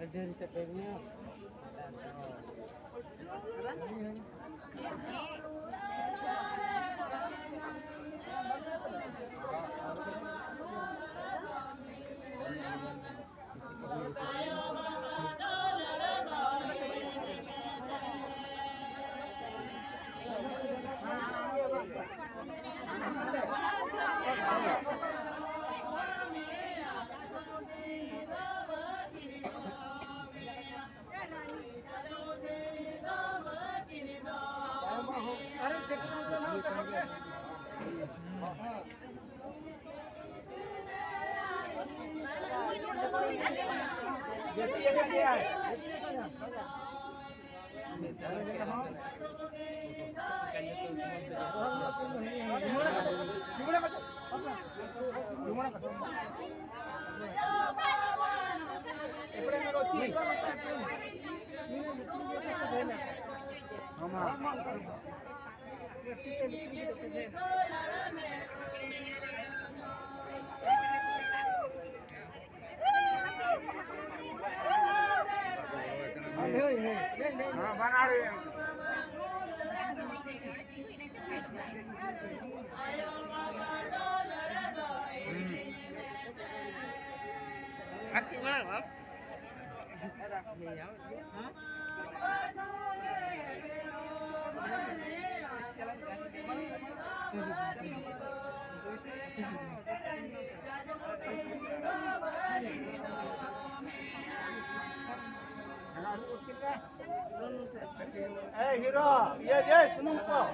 Dari sepenya. Hero, ya, senang kok.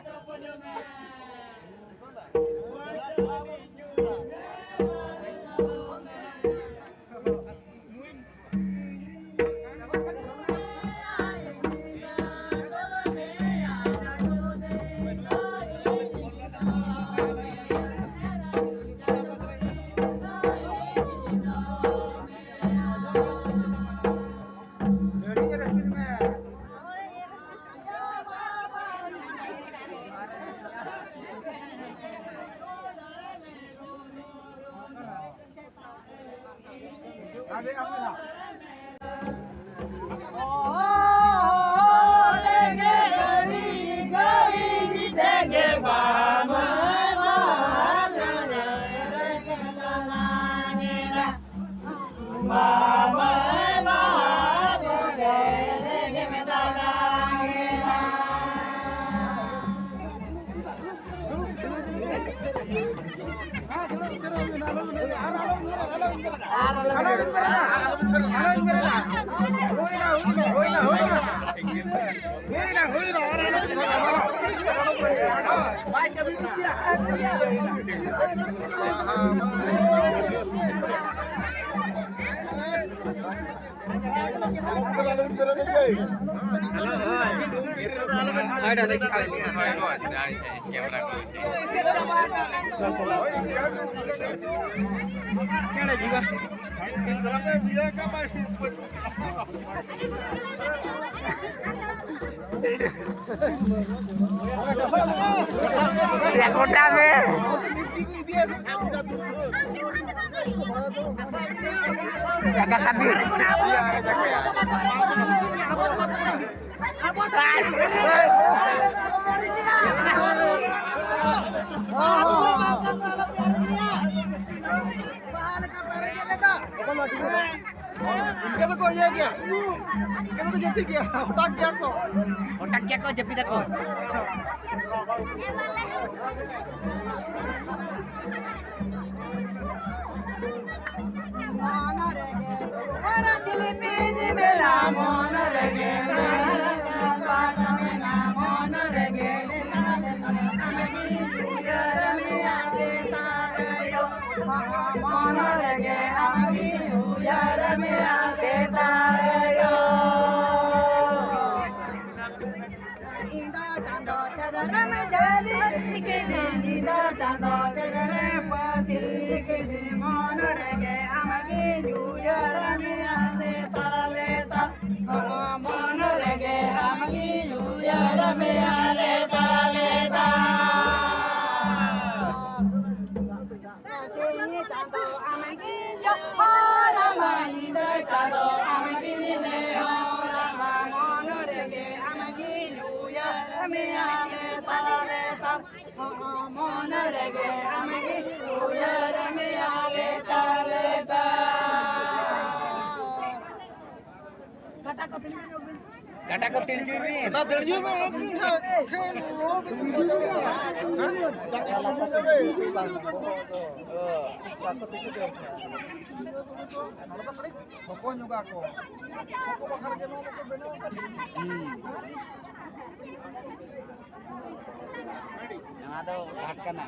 Ya contame. Jaga hadir. इनके तो कोई है क्या? इनके तो जल्दी क्या? उठा क्या को? Otak क्या को जपी तक को. Kata ko tinju ni. Nah, dari juga mungkin kan lo Yang ada kat kana.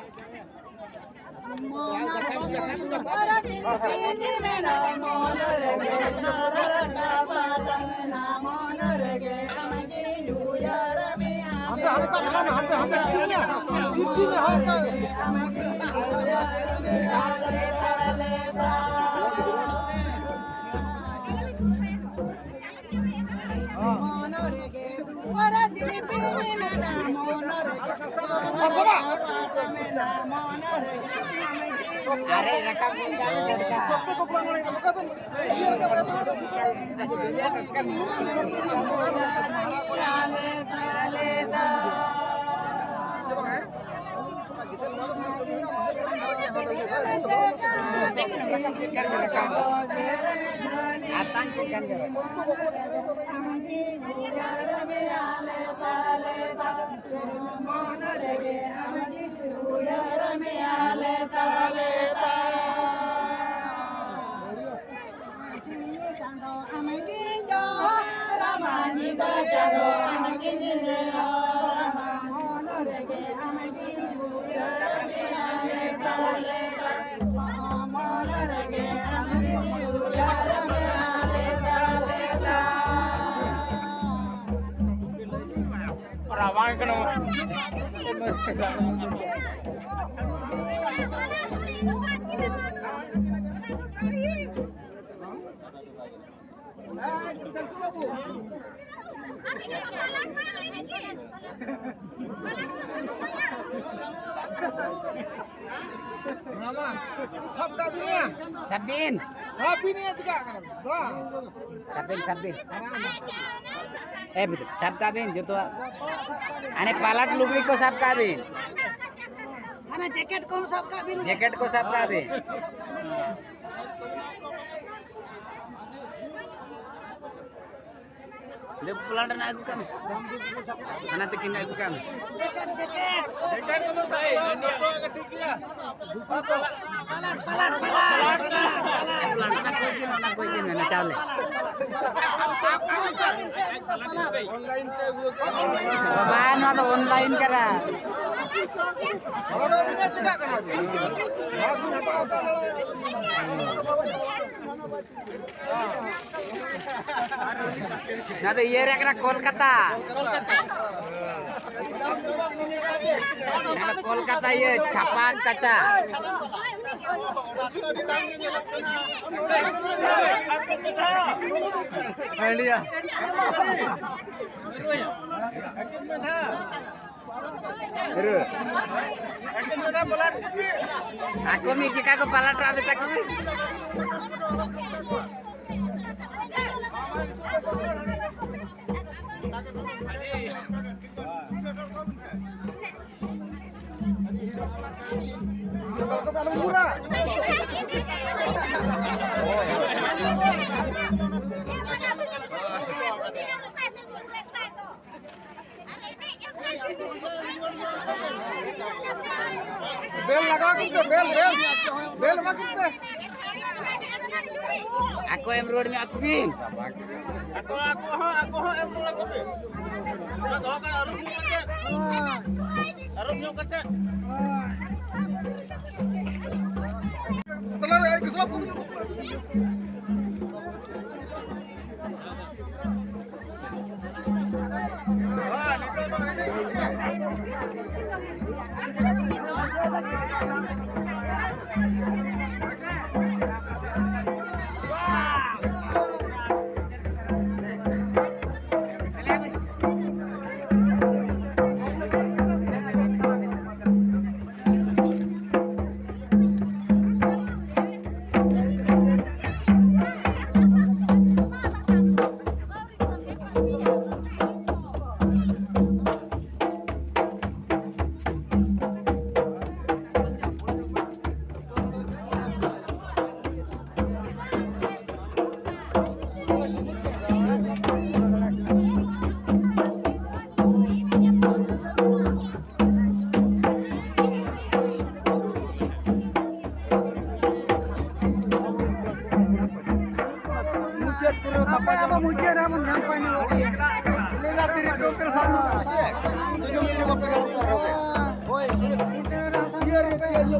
Are rekam Atang kan Rawan kena. Nama sabda dunia. Sabin. Sabin ya juga kan. Wah. Sabin. Betul. Sabin जो तो आने पालट लुगड़ी को sabin. Ana jaket ko sabin. Jaket को sabin. Dia pulang dan aku kami. Mana tekin aku kami. Jaket. Jaket itu saya. Ketiga. Palat. Anak ko ikin na chale. Sabin saya buka palat. Bahan atau online kara. Kalau punya juga kan. Aku nak tahu kalau. Na to ye rekna Kolkata. Na Kolkata ye Chapak kaca. Lihat. Aku mikir kau palat rapi tak kau. Kalau murah. Bel lगा के bel makin पे Aku em road में aku bin. aku em lagi पे udah tahu kan harus nyok kata telur ay keselap wah Ayo,